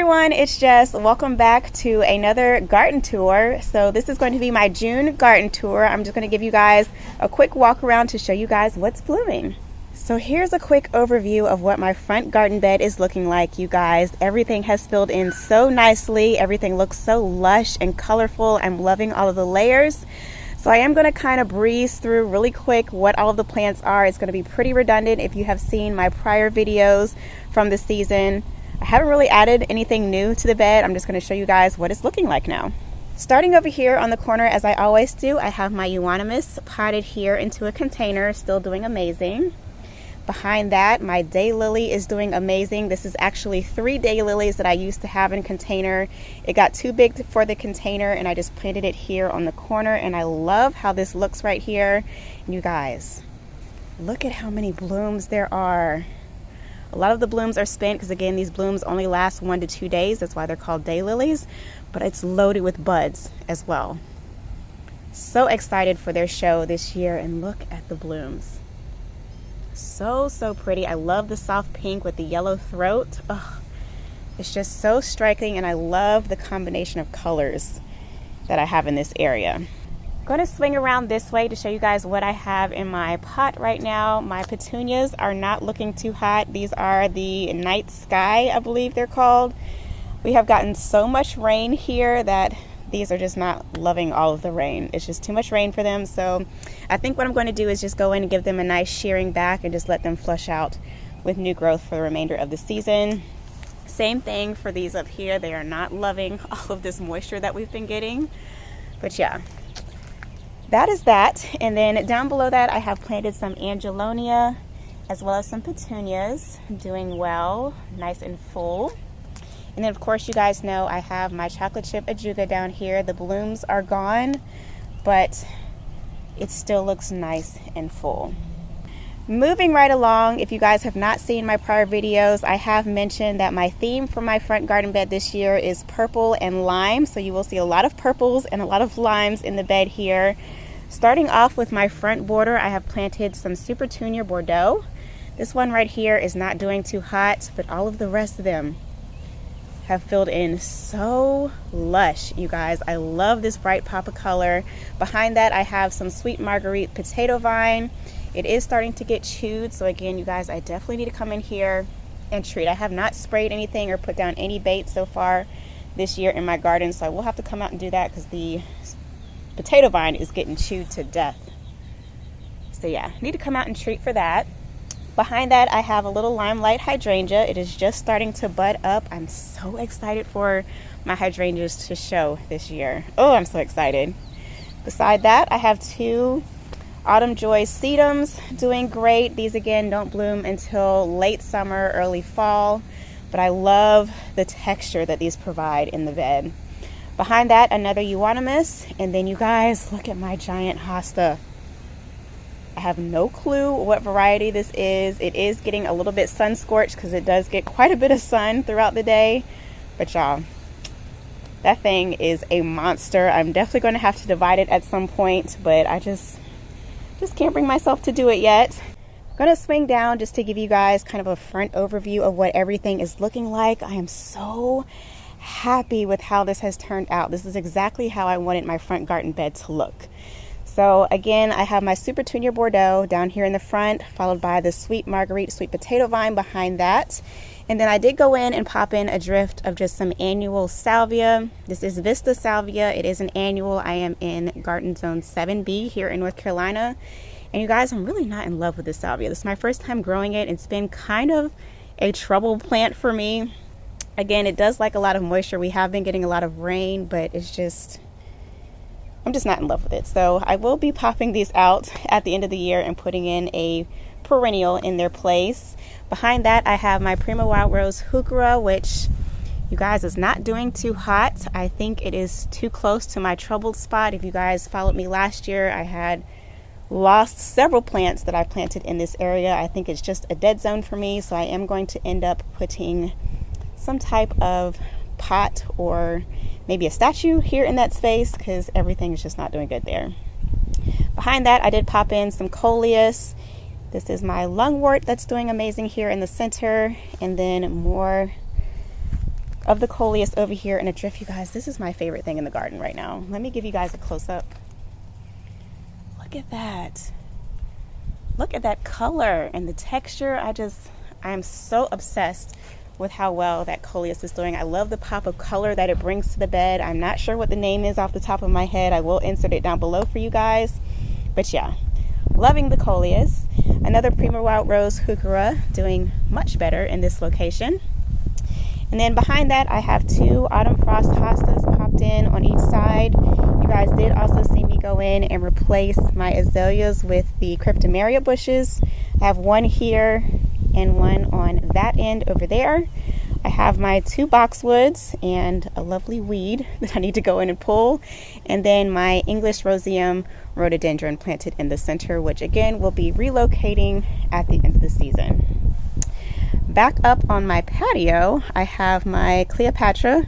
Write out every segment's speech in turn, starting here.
everyone, it's Jess. Welcome back to another garden tour. So this is going to be my June garden tour. I'm just going to give you guys a quick walk around to show you guys what's blooming. So here's a quick overview of what my front garden bed is looking like, you guys. Everything has filled in so nicely. Everything looks so lush and colorful. I'm loving all of the layers. So I am going to kind of breeze through really quick what all of the plants are. It's going to be pretty redundant if you have seen my prior videos from the season. I haven't really added anything new to the bed. I'm just going to show you guys what it's looking like now. Starting over here on the corner, as I always do, I have my euonymus potted here into a container, still doing amazing. Behind that, my daylily is doing amazing. This is actually 3 daylilies that I used to have in container. It got too big for the container and I just planted it here on the corner, and I love how this looks right here. And you guys, look at how many blooms there are. A lot of the blooms are spent because, again, these blooms only last 1 to 2 days. That's why they're called daylilies, but it's loaded with buds as well. So excited for their show this year, and look at the blooms. So pretty. I love the soft pink with the yellow throat. Oh, it's just so striking, and I love the combination of colors that I have in this area. I'm going to swing around this way to show you guys what I have in my pot right now. My petunias are not looking too hot. These are the night sky, I believe they're called. We have gotten so much rain here that these are just not loving all of the rain. It's just too much rain for them. So I think what I'm going to do is just go in and give them a nice shearing back and just let them flush out with new growth for the remainder of the season. Same thing for these up here. They are not loving all of this moisture that we've been getting. But yeah, that is that. And then down below that, I have planted some Angelonia as well as some petunias, doing well, nice and full. And then of course, you guys know I have my chocolate chip ajuga down here. The blooms are gone, but it still looks nice and full. Moving right along, if you guys have not seen my prior videos, I have mentioned that my theme for my front garden bed this year is purple and lime. So you will see a lot of purples and a lot of limes in the bed here. Starting off with my front border, I have planted some Supertunia Bordeaux. This one right here is not doing too hot, but all of the rest of them have filled in so lush, you guys. I love this bright pop of color. Behind that, I have some sweet marguerite potato vine. It is starting to get chewed, so again, you guys, I definitely need to come in here and treat. I have not sprayed anything or put down any bait so far this year in my garden, so I will have to come out and do that because the potato vine is getting chewed to death. So yeah, need to come out and treat for that. Behind that, I have a little Limelight Hydrangea. It is just starting to bud up. I'm so excited for my hydrangeas to show this year. Oh, I'm so excited. Beside that, I have 2 Autumn Joy sedums doing great. These again don't bloom until late summer, early fall, but I love the texture that these provide in the bed. Behind that, another euonymus, and then you guys, look at my giant hosta. I have no clue what variety this is. It is getting a little bit sun scorched because it does get quite a bit of sun throughout the day, but y'all, that thing is a monster. I'm definitely going to have to divide it at some point, but I just can't bring myself to do it yet. I'm going to swing down just to give you guys kind of a front overview of what everything is looking like. I am so happy with how this has turned out. This is exactly how I wanted my front garden bed to look. So again, I have my Supertunia Bordeaux down here in the front, followed by the sweet marguerite sweet potato vine behind that. And then I did go in and pop in a drift of just some annual salvia. This is Vista Salvia. It is an annual. I am in Garden Zone 7B here in North Carolina. And you guys, I'm really not in love with this salvia. This is my first time growing it. It's been kind of a trouble plant for me. Again, it does like a lot of moisture. We have been getting a lot of rain, but it's just, I'm just not in love with it. So I will be popping these out at the end of the year and putting in a perennial in their place. Behind that, I have my Prima Wild Rose Heuchera, which, you guys, is not doing too hot. I think it is too close to my troubled spot. If you guys followed me last year, I had lost several plants that I planted in this area. I think it's just a dead zone for me, so I am going to end up putting some type of pot or maybe a statue here in that space because everything is just not doing good there. Behind that, I did pop in some Coleus. This is my Lungwort that's doing amazing here in the center, and then more of the Coleus over here in a drift. You guys, this is my favorite thing in the garden right now. Let me give you guys a close-up. Look at that. Look at that color and the texture. I am so obsessed with how well that Coleus is doing. I love the pop of color that it brings to the bed. I'm not sure what the name is off the top of my head. I will insert it down below for you guys. But yeah, loving the Coleus. Another Prima Wild Rose Heuchera doing much better in this location. And then behind that, I have 2 Autumn Frost Hostas popped in on each side. You guys did also see me go in and replace my azaleas with the Cryptomeria bushes. I have one here and one on that end over there. I have my 2 boxwoods and a lovely weed that I need to go in and pull. And then my English Roseum rhododendron planted in the center, which again will be relocating at the end of the season. Back up on my patio, I have my Cleopatra,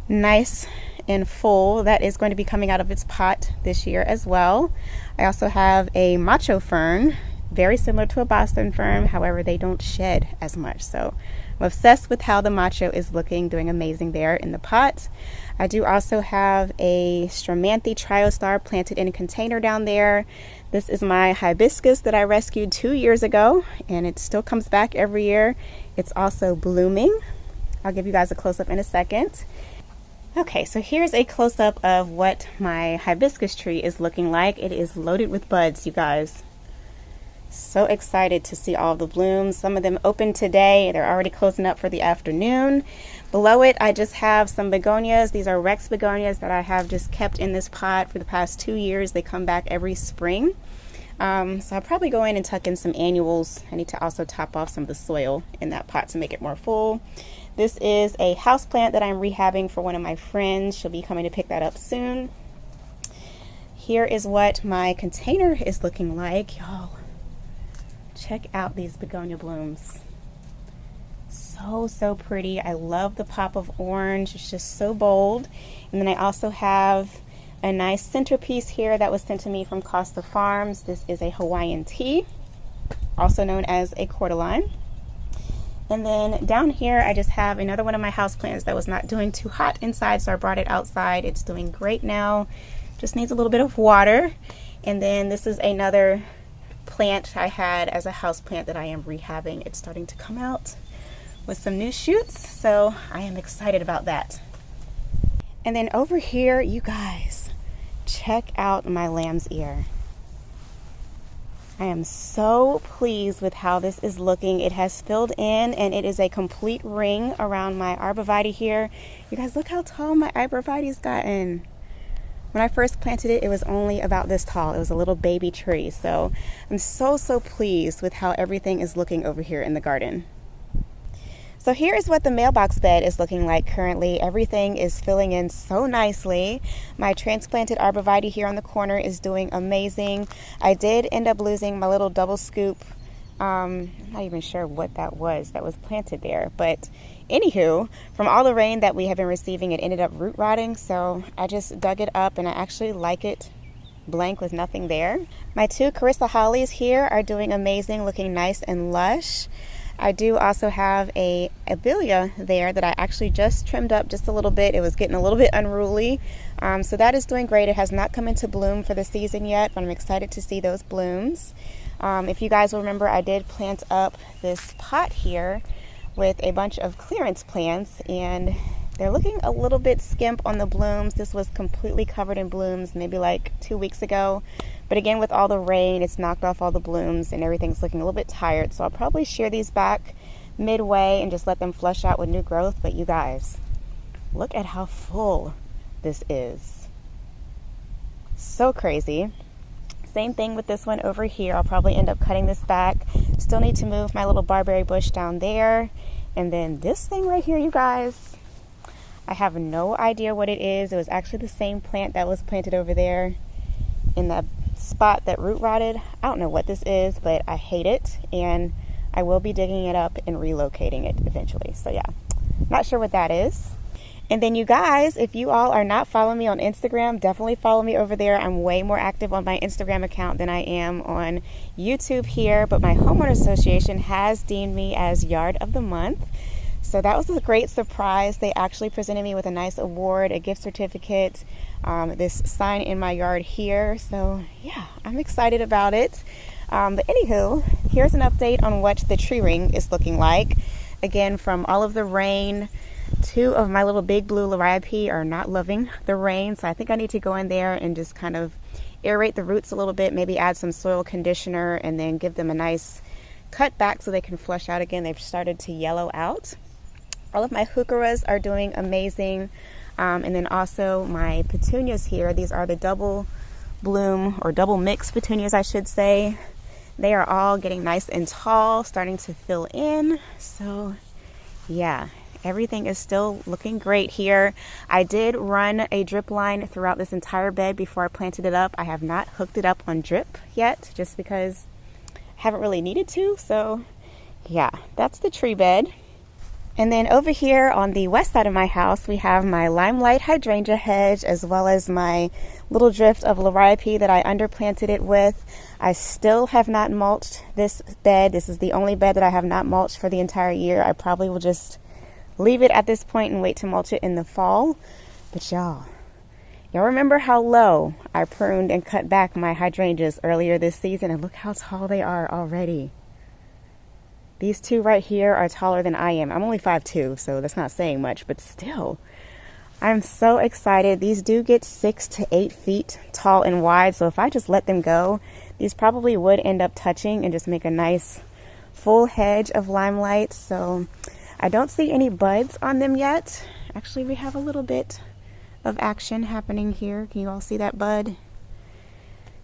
nice and full. That is going to be coming out of its pot this year as well. I also have a Macho Fern, very similar to a Boston Fern, however they don't shed as much. So I'm obsessed with how the Macho is looking, doing amazing there in the pot. I do also have a Stramanthe Triostar planted in a container down there. This is my hibiscus that I rescued 2 years ago, and it still comes back every year. It's also blooming. I'll give you guys a close-up in a second. Okay, so here's a close-up of what my hibiscus tree is looking like. It is loaded with buds, you guys. So excited to see all the blooms. Some of them opened today. They're already closing up for the afternoon. Below it, I just have some begonias. These are Rex begonias that I have just kept in this pot for the past 2 years. They come back every spring. So I'll probably go in and tuck in some annuals. I need to also top off some of the soil in that pot to make it more full. This is a houseplant that I'm rehabbing for one of my friends. She'll be coming to pick that up soon. Here is what my container is looking like. Y'all, check out these begonia blooms. So pretty. I love the pop of orange. It's just so bold. And then I also have a nice centerpiece here that was sent to me from Costa Farms. This is a Hawaiian tea, also known as a cordyline. And then down here, I just have another one of my houseplants that was not doing too hot inside, so I brought it outside. It's doing great now. Just needs a little bit of water. And then this is another plant I had as a houseplant that I am rehabbing. It's starting to come out with some new shoots, so I am excited about that. And then over here, you guys, check out my lamb's ear. I am so pleased with how this is looking. It has filled in and it is a complete ring around my arborvitae here. You guys, look how tall my arborvitae's gotten. When I first planted it, it was only about this tall. It was a little baby tree. So I'm so pleased with how everything is looking over here in the garden. So here is what the mailbox bed is looking like currently. Everything is filling in so nicely. My transplanted arborvitae here on the corner is doing amazing. I did end up losing my little double scoop. I'm not even sure what that was planted there. But anywho, from all the rain that we have been receiving, it ended up root rotting. So I just dug it up and I actually like it blank with nothing there. My 2 Carissa hollies here are doing amazing, looking nice and lush. I do also have a abelia there that I actually just trimmed up just a little bit. It was getting a little bit unruly. So that is doing great. It has not come into bloom for the season yet, but I'm excited to see those blooms. If you guys will remember, I did plant up this pot here with a bunch of clearance plants, and they're looking a little bit skimp on the blooms. This was completely covered in blooms maybe like 2 weeks ago. But again, with all the rain, it's knocked off all the blooms and everything's looking a little bit tired. So I'll probably shear these back midway and just let them flush out with new growth. But you guys, look at how full this is. So crazy. Same thing with this one over here. I'll probably end up cutting this back. Still need to move my little barberry bush down there. And then this thing right here, you guys, I have no idea what it is. It was actually the same plant that was planted over there in the spot that root rotted. I don't know what this is, but I hate it, and I will be digging it up and relocating it eventually. So yeah, not sure what that is. And then you guys, if you all are not following me on Instagram, definitely follow me over there. I'm way more active on my Instagram account than I am on YouTube here, but my homeowner association has deemed me as Yard of the Month. So that was a great surprise. They actually presented me with a nice award, a gift certificate, this sign in my yard here. So yeah, I'm excited about it. But anywho, here's an update on what the tree ring is looking like. Again, from all of the rain, 2 of my little big blue Lilies are not loving the rain. So I think I need to go in there and just kind of aerate the roots a little bit, maybe add some soil conditioner, and then give them a nice cut back so they can flush out again. They've started to yellow out. All of my heucheras are doing amazing. And then also my petunias here. These are the double bloom or double mix petunias, I should say. They are all getting nice and tall, starting to fill in. So yeah, everything is still looking great here. I did run a drip line throughout this entire bed before I planted it up. I have not hooked it up on drip yet, just because I haven't really needed to. So yeah, that's the tree bed. And then over here on the west side of my house, we have my Limelight Hydrangea hedge, as well as my little drift of Lilies that I underplanted it with. I still have not mulched this bed. This is the only bed that I have not mulched for the entire year. I probably will just leave it at this point and wait to mulch it in the fall. But y'all remember how low I pruned and cut back my hydrangeas earlier this season? And look how tall they are already. These 2 right here are taller than I am. I'm only 5'2", so that's not saying much, but still, I'm so excited. These do get 6 to 8 feet tall and wide, so if I just let them go, these probably would end up touching and just make a nice full hedge of limelight. So I don't see any buds on them yet. Actually, we have a little bit of action happening here. Can you all see that bud?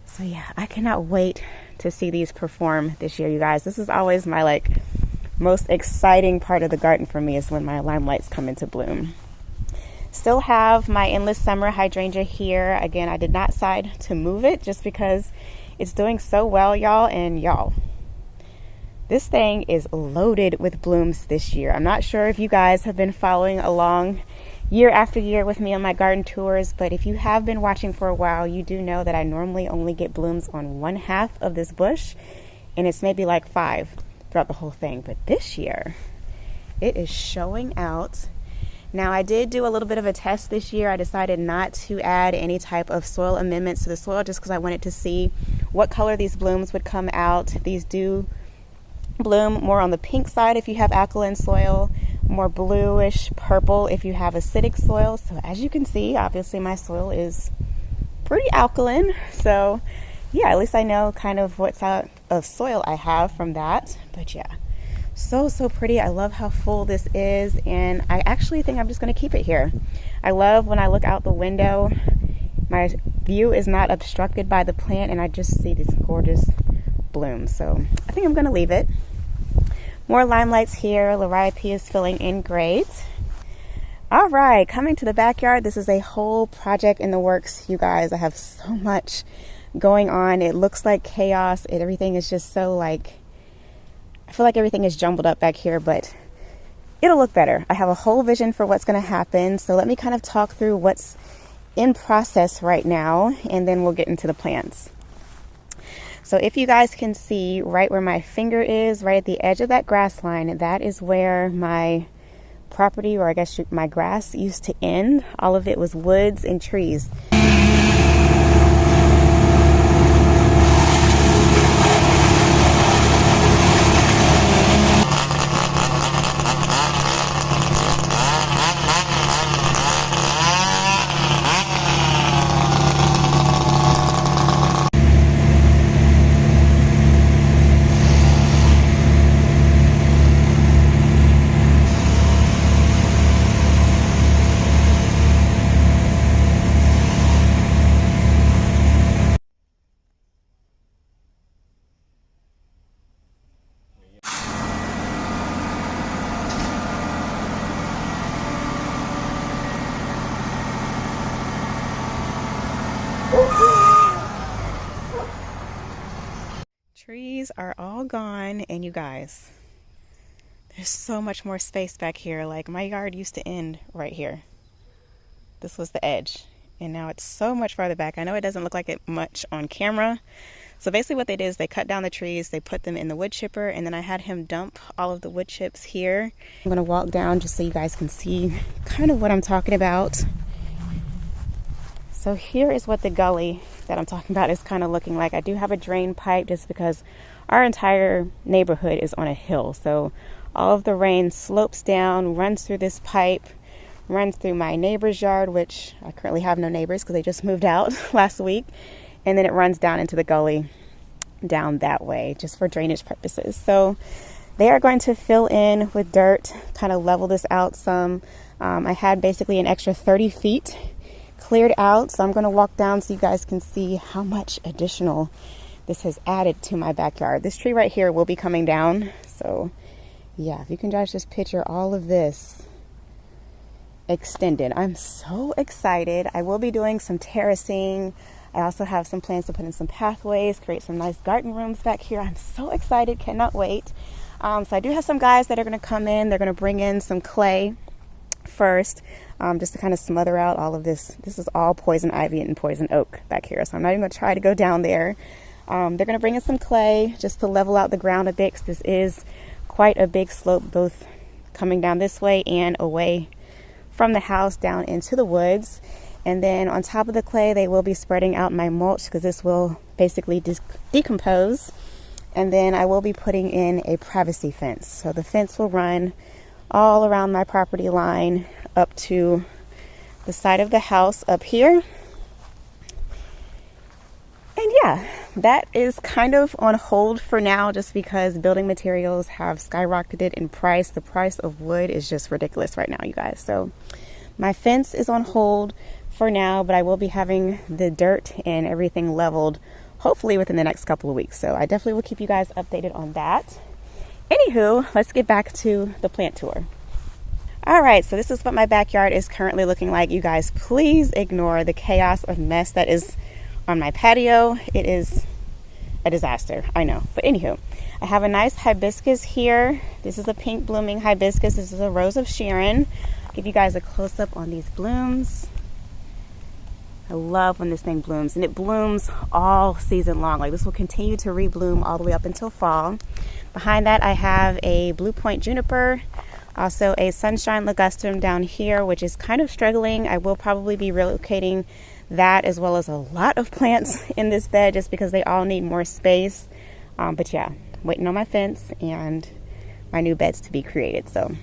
So yeah, I cannot wait to see these perform this year, you guys. This is always my most exciting part of the garden for me, is when my limelights come into bloom. Still have my endless summer hydrangea here. Again, I did not decide to move it just because it's doing so well, y'all. And y'all, this thing is loaded with blooms this year. I'm not sure if you guys have been following along year after year with me on my garden tours, but if you have been watching for a while, you do know that I normally only get blooms on 1/2 of this bush, and it's maybe like 5 throughout the whole thing. But this year, it is showing out. Now, I did do a little bit of a test this year. I decided not to add any type of soil amendments to the soil, just because I wanted to see what color these blooms would come out. These do bloom more on the pink side if you have alkaline soil, more bluish purple if you have acidic soil. So as you can see, obviously my soil is pretty alkaline. So yeah, at least I know kind of what type of soil I have from that. But yeah, so pretty. I love how full this is, and I actually think I'm just going to keep it here. I love when I look out the window, my view is not obstructed by the plant, and I just see these gorgeous blooms. So I think I'm going to leave it. More limelights here. Lilies is filling in great. All right, coming to the backyard. This is a whole project in the works, you guys. I have so much going on. It looks like chaos. Everything is just so I feel like everything is jumbled up back here, but it'll look better. I have a whole vision for what's going to happen. So let me kind of talk through what's in process right now, and then we'll get into the plants. So if you guys can see right where my finger is, right at the edge of that grass line, that is where my property, or I guess my grass, used to end. All of it was woods and trees. Trees are all gone, and you guys, there's so much more space back here. Like, my yard used to end right here. This was the edge, and now it's so much farther back. I know it doesn't look like it much on camera, So basically what they did is they cut down the trees, they put them in the wood chipper, and then I had him dump all of the wood chips here. I'm gonna walk down just so you guys can see kind of what I'm talking about. So here is what the gully that I'm talking about is kind of looking like. I do have a drain pipe just because our entire neighborhood is on a hill. So all of the rain slopes down, runs through this pipe, runs through my neighbor's yard, which I currently have no neighbors because they just moved out last week. And then it runs down into the gully down that way just for drainage purposes. So they are going to fill in with dirt, kind of level this out some. I had basically an extra 30 feet cleared out, so I'm going to walk down so you guys can see how much additional this has added to my backyard. This tree right here will be coming down, so yeah, if you can guys just picture all of this extended. I'm so excited. I will be doing some terracing. I also have some plans to put in some pathways, create some nice garden rooms back here. I'm so excited, cannot wait. So I do have some guys that are going to come in. They're going to bring in some clay first, just to kind of smother out all of this. This is all poison ivy and poison oak back here, so I'm not even going to try to go down there. They're going to bring in some clay just to level out the ground a bit, because this is quite a big slope, both coming down this way and away from the house down into the woods. And then on top of the clay, they will be spreading out my mulch, because this will basically decompose. And then I will be putting in a privacy fence. So the fence will run all around my property line up to the side of the house up here. And yeah, that is kind of on hold for now, just because building materials have skyrocketed in price. The price of wood is just ridiculous right now, you guys. So my fence is on hold for now, but I will be having the dirt and everything leveled hopefully within the next couple of weeks. So I definitely will keep you guys updated on that. Anywho, let's get back to the plant tour. All right, so this is what my backyard is currently looking like. You guys, please ignore the chaos of mess that is on my patio. It is a disaster, I know. But anywho, I have a nice hibiscus here. This is a pink blooming hibiscus. This is a Rose of Sharon. I'll give you guys a close-up on these blooms. I love when this thing blooms, and it blooms all season long. Like, this will continue to rebloom all the way up until fall. Behind that, I have a Blue Point juniper, also a Sunshine ligustrum down here, which is kind of struggling. I will probably be relocating that, as well as a lot of plants in this bed, just because they all need more space. But yeah, waiting on my fence and my new beds to be created. So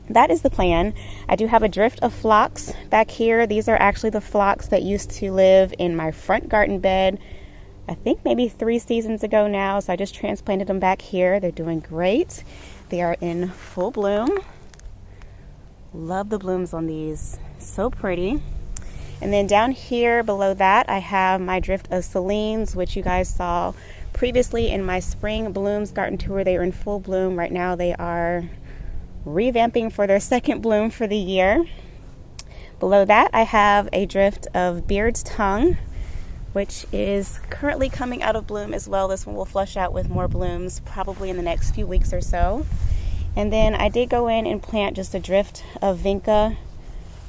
that is the plan. I do have a drift of phlox back here. These are actually the phlox that used to live in my front garden bed, I think maybe 3 seasons ago now. So I just transplanted them back here. They're doing great. They are in full bloom. Love the blooms on these, so pretty. And then down here below that, I have my drift of Celines, which you guys saw previously in my spring blooms garden tour. They are in full bloom right now. They are revamping for their second bloom for the year. Below that, I have a drift of Beard's Tongue, which is currently coming out of bloom as well. This one will flush out with more blooms probably in the next few weeks or so. And then I did go in and plant just a drift of Vinca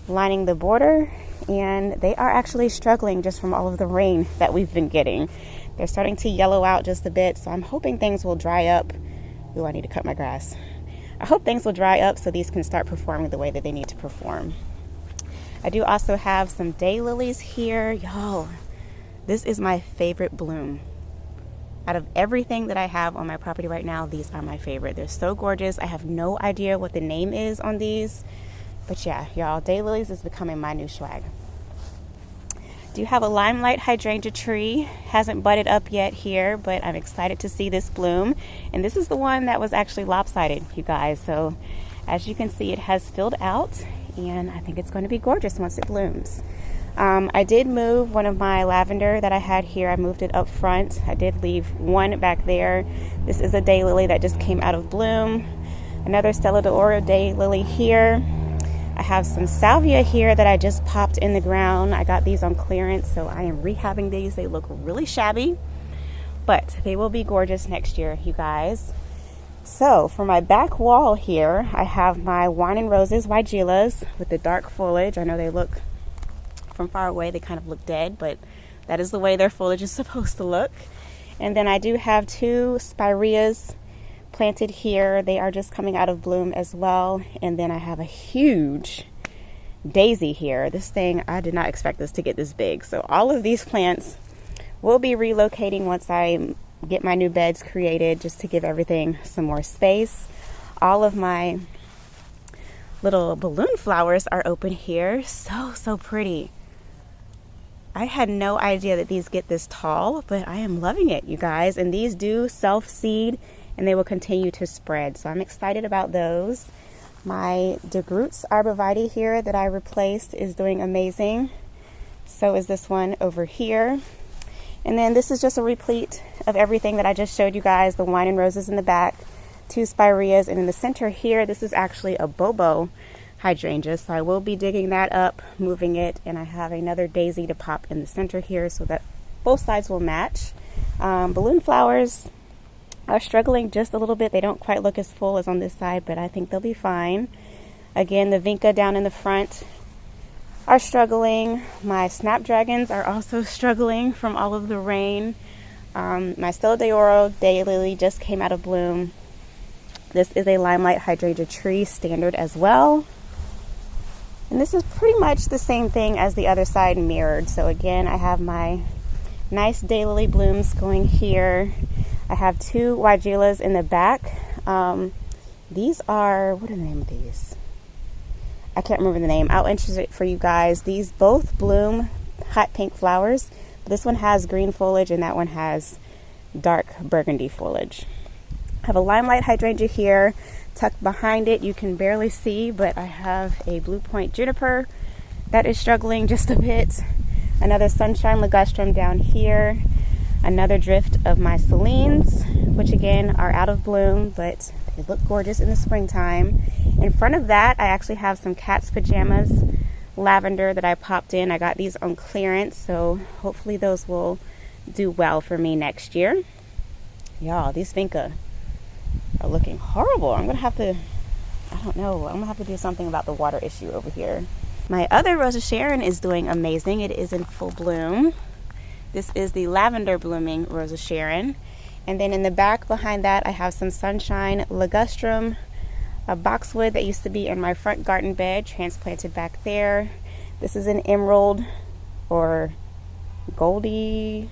lining the border, and they are actually struggling just from all of the rain that we've been getting. They're starting to yellow out just a bit, so I'm hoping things will dry up. Ooh, I need to cut my grass. I hope things will dry up so these can start performing the way that they need to perform. I do also have some daylilies here. Y'all, this is my favorite bloom. Out of everything that I have on my property right now, these are my favorite. They're so gorgeous. I have no idea what the name is on these. But yeah, y'all, daylilies is becoming my new swag. Do have a Limelight Hydrangea tree. Hasn't budded up yet here, but I'm excited to see this bloom. And this is the one that was actually lopsided, you guys. So as you can see, it has filled out, and I think it's going to be gorgeous once it blooms. I did move one of my lavender that I had here. I moved it up front. I did leave one back there. This is a daylily that just came out of bloom. Another Stella d'Oro daylily here. I have some salvia here that I just popped in the ground. I got these on clearance, so I am rehabbing these. They look really shabby, but they will be gorgeous next year, you guys. So for my back wall here, I have my Wine and Roses Weigelas with the dark foliage. I know they look, from far away, they kind of look dead, but that is the way their foliage is supposed to look. And then I do have 2 spireas planted here. They are just coming out of bloom as well. And then I have a huge daisy here. This thing, I did not expect this to get this big. So all of these plants will be relocating once I get my new beds created, just to give everything some more space. All of my little balloon flowers are open here. So pretty. I had no idea that these get this tall, but I am loving it, you guys. And these do self-seed and they will continue to spread. So I'm excited about those. My DeGroots Arborvitae here that I replaced is doing amazing. So is this one over here. And then this is just a replete of everything that I just showed you guys. The wine and roses in the back, 2 spireas, and in the center here, this is actually a Bobo hydrangea. So I will be digging that up, moving it, and I have another daisy to pop in the center here so that both sides will match. Balloon flowers are struggling just a little bit. They don't quite look as full as on this side, but I think they'll be fine. Again, the vinca down in the front are struggling. My snapdragons are also struggling from all of the rain. My Stella d'Oro daylily just came out of bloom. This is a Limelight Hydrangea tree standard as well. And this is pretty much the same thing as the other side mirrored. So again, I have my nice daylily blooms going here. I have 2 Weigelas in the back. These are, what are the name of these? I can't remember the name. I'll enter it for you guys. These both bloom hot pink flowers. This one has green foliage and that one has dark burgundy foliage. I have a Limelight Hydrangea here. Tucked behind it, you can barely see, but I have a Blue Point Juniper that is struggling just a bit. Another Sunshine Ligustrum down here. Another drift of my Celines, which again are out of bloom, but they look gorgeous in the springtime. In front of that, I actually have some Cat's Pajamas lavender that I popped in. I got these on clearance, so hopefully those will do well for me next year. Y'all, these vinca are looking horrible. I'm gonna have to, I don't know, I'm gonna have to do something about the water issue over here. My other Rosa Sharon is doing amazing. It is in full bloom. This is the lavender blooming Rosa Sharon. And then in the back behind that, I have some Sunshine Ligustrum, a boxwood that used to be in my front garden bed, transplanted back there. This is an emerald or Goldie,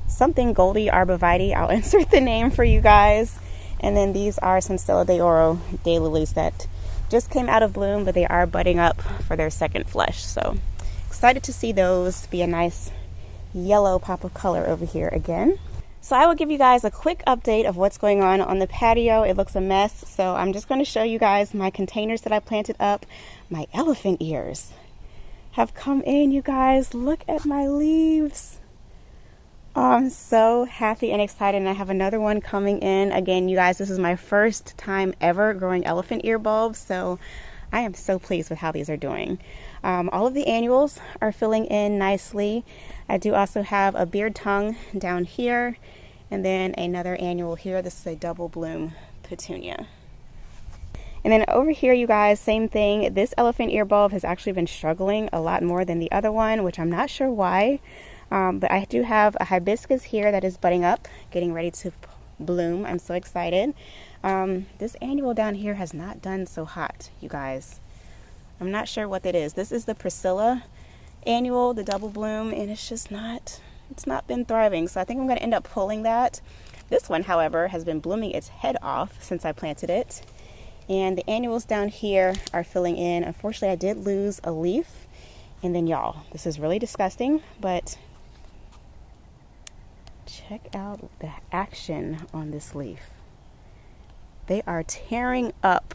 something Goldie Arborvitae. I'll insert the name for you guys. And then these are some Stella d'Oro daylilies that just came out of bloom, but they are budding up for their second flush. So excited to see those be a nice yellow pop of color over here again. So I will give you guys a quick update of what's going on the patio. It looks a mess, so I'm just going to show you guys my containers that I planted up. My elephant ears have come in, you guys. Look at my leaves. Oh, I'm so happy and excited, and I have another one coming in. Again, you guys, this is my first time ever growing elephant ear bulbs, so I am so pleased with how these are doing. All of the annuals are filling in nicely. I do also have a beard tongue down here, and then another annual here. This is a double bloom petunia. And then over here, you guys, same thing. This elephant ear bulb has actually been struggling a lot more than the other one, which I'm not sure why. But I do have a hibiscus here that is budding up, getting ready to bloom. I'm so excited. This annual down here has not done so hot, you guys. I'm not sure what that is. This is the Priscilla annual, the double bloom, and it's just not, it's not been thriving. So I think I'm going to end up pulling that. This one, however, has been blooming its head off since I planted it. And the annuals down here are filling in. Unfortunately, I did lose a leaf. And then y'all, this is really disgusting, but check out the action on this leaf. They are tearing up,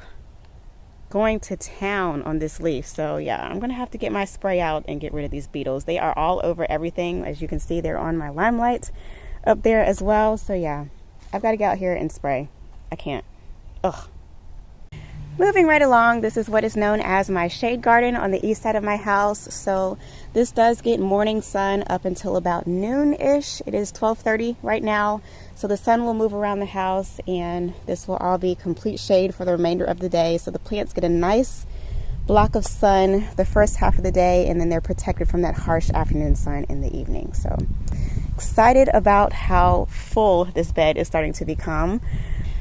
going to town on this leaf. So yeah, I'm gonna have to get my spray out and get rid of these beetles. They are all over everything. As you can see, they're on my Limelight up there as well. So yeah, I've got to get out here and spray. I can't. Ugh. Moving right along, this is what is known as my shade garden on the east side of my house. So this does get morning sun up until about noon-ish. It is 12:30 right now. So the sun will move around the house and this will all be complete shade for the remainder of the day. So the plants get a nice block of sun the first half of the day, and then they're protected from that harsh afternoon sun in the evening. So excited about how full this bed is starting to become.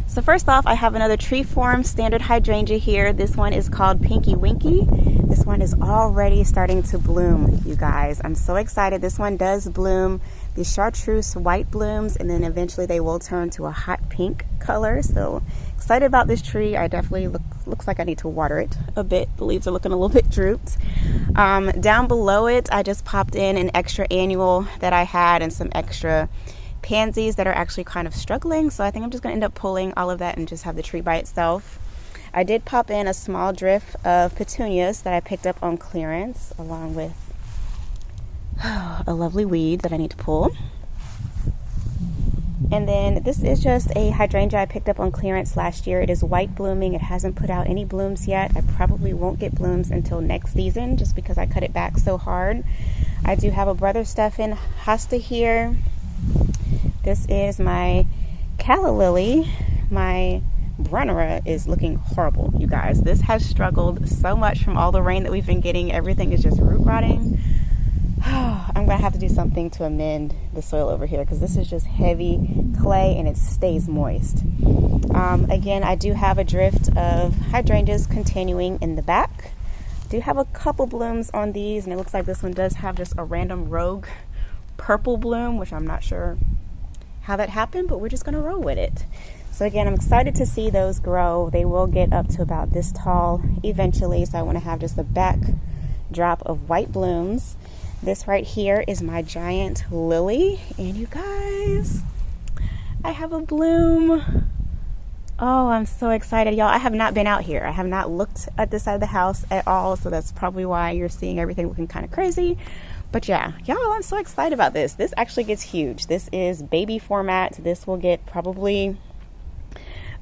So first off, I have another tree form standard hydrangea here. This one is called Pinky Winky. This one is already starting to bloom, you guys. I'm so excited. This one does bloom these chartreuse white blooms, and then eventually they will turn to a hot pink color. So excited about this tree. I definitely looks like I need to water it a bit. The leaves are looking a little bit drooped. Down below it, I just popped in an extra annual that I had and some extra pansies that are actually kind of struggling. So I think I'm just gonna end up pulling all of that and just have the tree by itself. I did pop in a small drift of petunias that I picked up on clearance, along with a lovely weed that I need to pull. And then this is just a hydrangea I picked up on clearance last year. It is white blooming. It hasn't put out any blooms yet. I probably won't get blooms until next season just because I cut it back so hard. I do have a Brother Stefan Hosta here. This is my Calla Lily. My Brunnera is looking horrible, you guys. This has struggled so much from all the rain that we've been getting. Everything is just root rotting. I'm gonna have to do something to amend the soil over here because this is just heavy clay and it stays moist. Again, I do have a drift of hydrangeas continuing in the back. I do have a couple blooms on these, and it looks like this one does have just a random rogue purple bloom, which I'm not sure how that happened, but we're just gonna roll with it. So again, I'm excited to see those grow. They will get up to about this tall eventually, so I want to have just a backdrop of white blooms. This right here is my giant lily, and you guys, I have a bloom. Oh, I'm so excited, y'all. I have not been out here. I have not looked at this side of the house at all, so that's probably why you're seeing everything looking kind of crazy. But yeah, y'all, I'm so excited about this. This actually gets huge. This is baby format. This will get probably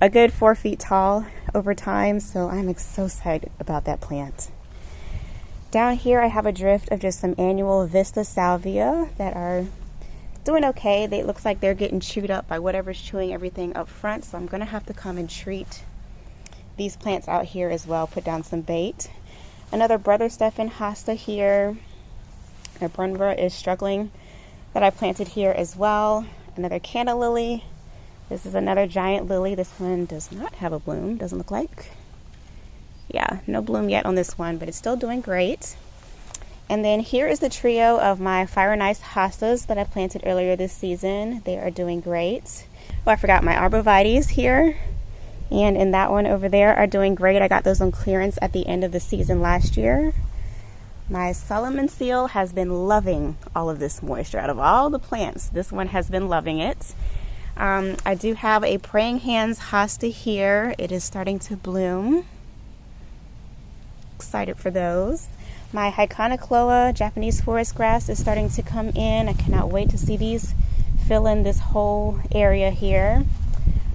a good 4 feet tall over time, so I'm so excited about that plant. Down here I have a drift of just some annual Vista Salvia that are doing okay. It looks like they're getting chewed up by whatever's chewing everything up front, so I'm gonna have to come and treat these plants out here as well, put down some bait. Another Brother Stefan Hosta here. My Brunnera is struggling that I planted here as well. Another Calla Lily. This is another giant lily. This one does not have a bloom, doesn't look like. Yeah, no bloom yet on this one, but it's still doing great. And then here is the trio of my Fire and Ice Hostas that I planted earlier this season. They are doing great. Oh, I forgot my Arborvitaes here. And in that one over there are doing great. I got those on clearance at the end of the season last year. My Solomon seal has been loving all of this moisture. Out of all the plants, this one has been loving it. I do have a Praying Hands Hosta here. It is starting to bloom. Excited for those. My Hyconocloa Japanese forest grass is starting to come in. I cannot wait to see these fill in this whole area here.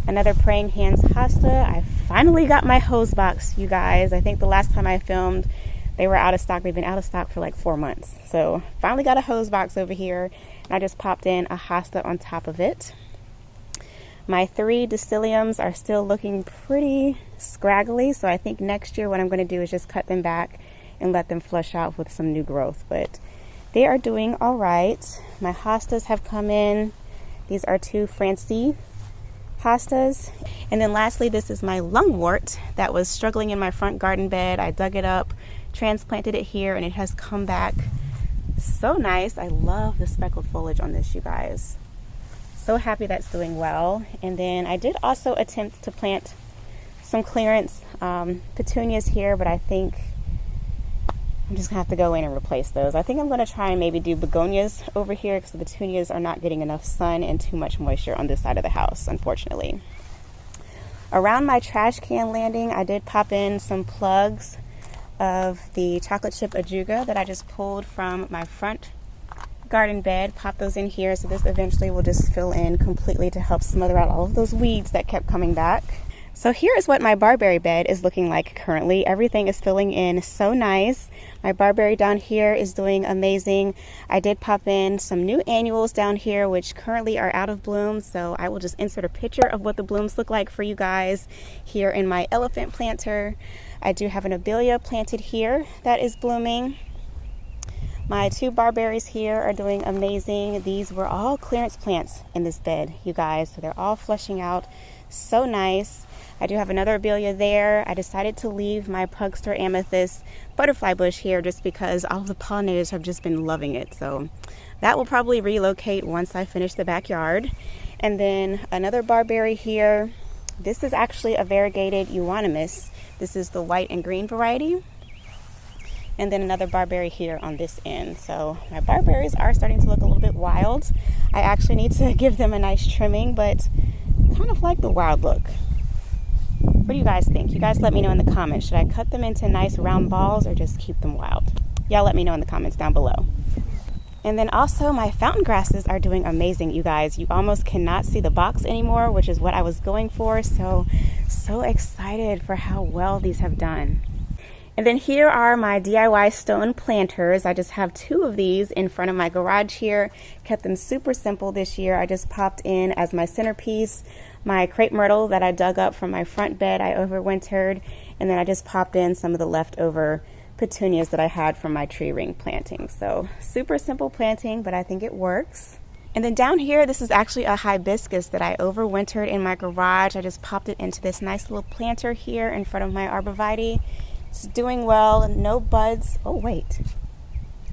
Another Praying Hands Hosta. I finally got my hose box, you guys. I think the last time I filmed, they were out of stock. They've been out of stock for like 4 months. So finally got a hose box over here. And I just popped in a hosta on top of it. My 3 Dactyliums are still looking pretty scraggly. So I think next year what I'm going to do is just cut them back and let them flush out with some new growth. But they are doing all right. My hostas have come in. These are 2 Francie hostas. And then lastly, this is my Lungwort that was struggling in my front garden bed. I dug it up, transplanted it here, and it has come back so nice. I love the speckled foliage on this, you guys. So happy that's doing well. And then I did also attempt to plant some clearance petunias here, but I think I'm just gonna have to go in and replace those. I think I'm gonna try and maybe do begonias over here because the petunias are not getting enough sun and too much moisture on this side of the house, unfortunately. Around my trash can landing, I did pop in some plugs of the chocolate chip ajuga that I just pulled from my front garden bed. Pop those in here, so this eventually will just fill in completely to help smother out all of those weeds that kept coming back. So here is what my barberry bed is looking like currently. Everything is filling in so nice. My barberry down here is doing amazing. I did pop in some new annuals down here, which currently are out of bloom. So I will just insert a picture of what the blooms look like for you guys here in my elephant planter. I do have an abelia planted here that is blooming. My 2 barberries here are doing amazing. These were all clearance plants in this bed, you guys. So they're all flushing out. So nice. I do have another Abelia there. I decided to leave my Pugster Amethyst butterfly bush here just because all the pollinators have just been loving it. So that will probably relocate once I finish the backyard. And then another barberry here. This is actually a variegated euonymus. This is the white and green variety. And then another barberry here on this end. So my barberries are starting to look a little bit wild. I actually need to give them a nice trimming, but kind of like the wild look. What do you guys think? You guys let me know in the comments. Should I cut them into nice round balls or just keep them wild? Y'all let me know in the comments down below. And then also my fountain grasses are doing amazing, you guys. You almost cannot see the box anymore, which is what I was going for. So excited for how well these have done. And then here are my DIY stone planters. I just have 2 of these in front of my garage here. Kept them super simple this year. I just popped in as my centerpiece my crepe myrtle that I dug up from my front bed I overwintered. And then I just popped in some of the leftover petunias that I had from my tree ring planting. So super simple planting, but I think it works. And then down here, this is actually a hibiscus that I overwintered in my garage. I just popped it into this nice little planter here in front of my arborvitae. It's doing well, no buds. Oh wait,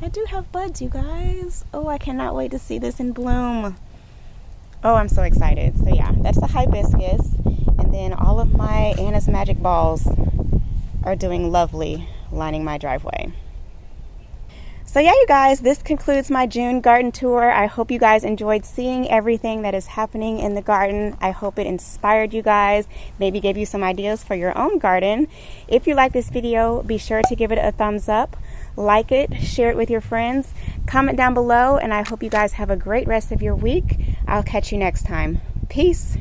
I do have buds, you guys. Oh, I cannot wait to see this in bloom. Oh, I'm so excited. So yeah, that's the hibiscus. And then all of my Anna's Magic Balls are doing lovely, lining my driveway. So yeah, you guys, this concludes my June garden tour. I hope you guys enjoyed seeing everything that is happening in the garden. I hope it inspired you guys, maybe gave you some ideas for your own garden. If you like this video, be sure to give it a thumbs up, like it, share it with your friends, comment down below, and I hope you guys have a great rest of your week. I'll catch you next time. Peace.